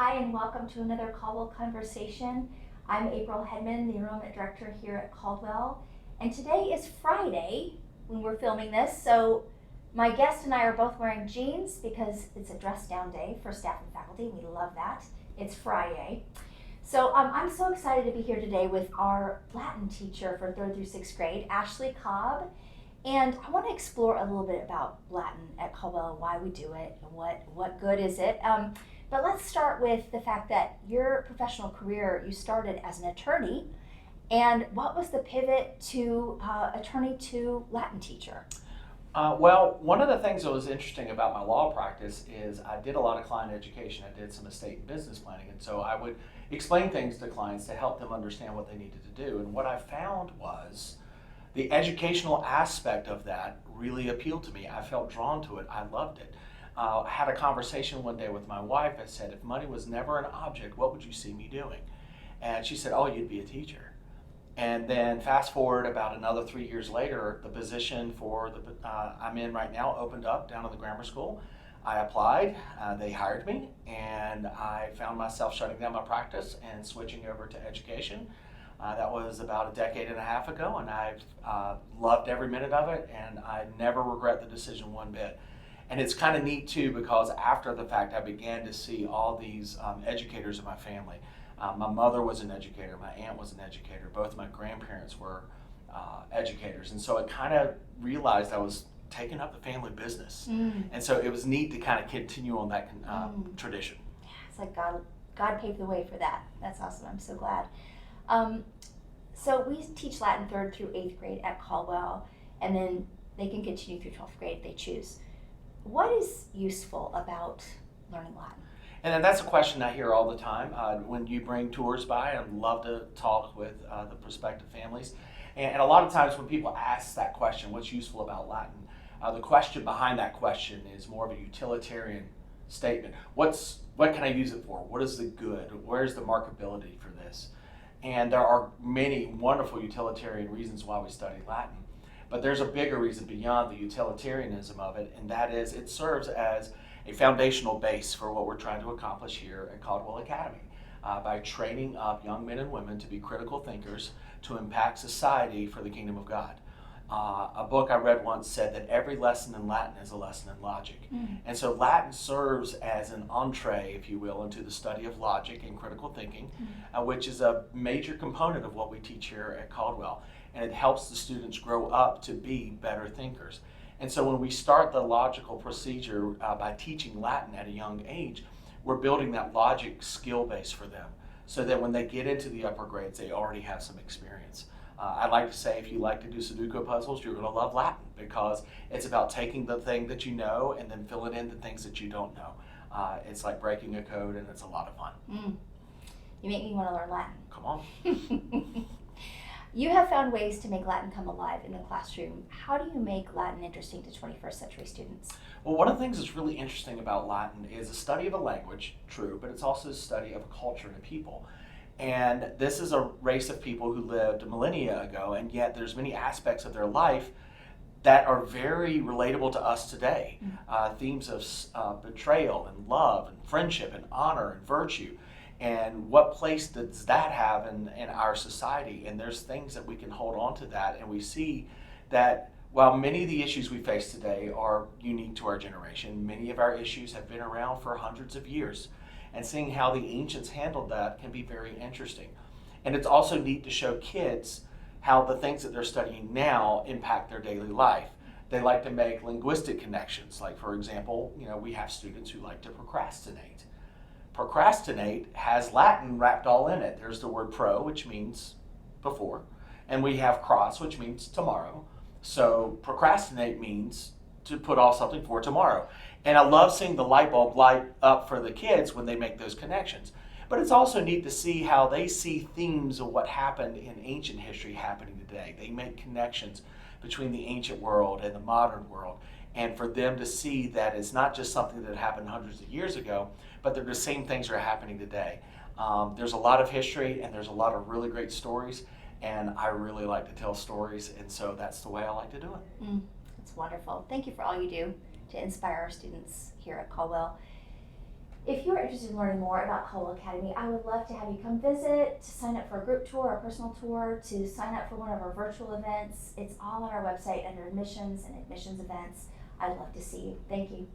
Hi, and welcome to another Caldwell Conversation. I'm April Hedman, the Enrollment Director here at Caldwell. And today is Friday when we're filming this, so my guest and I are both wearing jeans because it's a dress down day for staff and faculty. We love that. It's Friday. So I'm so excited to be here today with our Latin teacher for 3rd through 6th grade, Ashley Cobb. And I want to explore a little bit about Latin at Caldwell, why we do it, and what good is it. But let's start with the fact that your professional career, you started as an attorney, and what was the pivot to attorney to Latin teacher? Well, one of the things that was interesting about my law practice is I did a lot of client education. I did some estate and business planning, and so I would explain things to clients to help them understand what they needed to do. And what I found was the educational aspect of that really appealed to me. I felt drawn to it. I loved it. I had a conversation one day with my wife. I said, if money was never an object, what would you see me doing? And she said, oh, you'd be a teacher. And then fast forward about another 3 years later, the position for the I'm in right now opened up down at the grammar school. I applied, they hired me, and I found myself shutting down my practice and switching over to education. That was about a decade and a half ago, and I've loved every minute of it, and I never regret the decision one bit. And it's kind of neat too, because after the fact, I began to see all these educators in my family. My mother was an educator, my aunt was an educator, both my grandparents were educators. And so I kind of realized I was taking up the family business. And so it was neat to kind of continue on that tradition. Yeah, it's like God paved the way for that. That's awesome. I'm so glad. So we teach Latin 3rd through 8th grade at Caldwell, and then they can continue through 12th grade if they choose. What is useful about learning Latin? And then that's a question I hear all the time when you bring tours by. I'd love to talk with the prospective families. And a lot of times when people ask that question, what's useful about Latin, the question behind that question is more of a utilitarian statement. What can I use it for? What is the good? Where's the marketability for this? And there are many wonderful utilitarian reasons why we study Latin. But there's a bigger reason beyond the utilitarianism of it, and that is it serves as a foundational base for what we're trying to accomplish here at Caldwell Academy by training up young men and women to be critical thinkers to impact society for the kingdom of God. A book I read once said that every lesson in Latin is a lesson in logic. And so Latin serves as an entree, if you will, into the study of logic and critical thinking, which is a major component of what we teach here at Caldwell. And it helps the students grow up to be better thinkers. And so when we start the logical procedure by teaching Latin at a young age, we're building that logic skill base for them so that when they get into the upper grades, they already have some experience. I like to say if you like to do Sudoku puzzles, you're going to love Latin because it's about taking the thing that you know and then filling in the things that you don't know. It's like breaking a code, and it's a lot of fun. You make me want to learn Latin. Come on. You have found ways to make Latin come alive in the classroom. How do you make Latin interesting to 21st century students? Well, one of the things that's really interesting about Latin is a study of a language, true, but it's also a study of a culture and a people. And this is a race of people who lived millennia ago, and yet there's many aspects of their life that are very relatable to us today. Themes of betrayal and love and friendship and honor and virtue. And what place does that have in our society? And there's things that we can hold on to that, and we see that while many of the issues we face today are unique to our generation, many of our issues have been around for hundreds of years. And seeing how the ancients handled that can be very interesting. And it's also neat to show kids how the things that they're studying now impact their daily life. They like to make linguistic connections. Like, for example, we have students who like to procrastinate. Procrastinate has Latin wrapped all in it. There's the word pro, which means before, and we have cross, which means tomorrow. So procrastinate means to put off something for tomorrow. And I love seeing the light bulb light up for the kids when they make those connections. But it's also neat to see how they see themes of what happened in ancient history happening today. They make connections between the ancient world and the modern world. And for them to see that it's not just something that happened hundreds of years ago, but they're the same things that are happening today. There's a lot of history, and there's a lot of really great stories, and I really like to tell stories, and so that's the way I like to do it. That's wonderful. Thank you for all you do to inspire our students here at Caldwell. If you're interested in learning more about Caldwell Academy, I would love to have you come visit, to sign up for a group tour or a personal tour, to sign up for one of our virtual events. It's all on our website under admissions and admissions events. I'd love to see you. Thank you.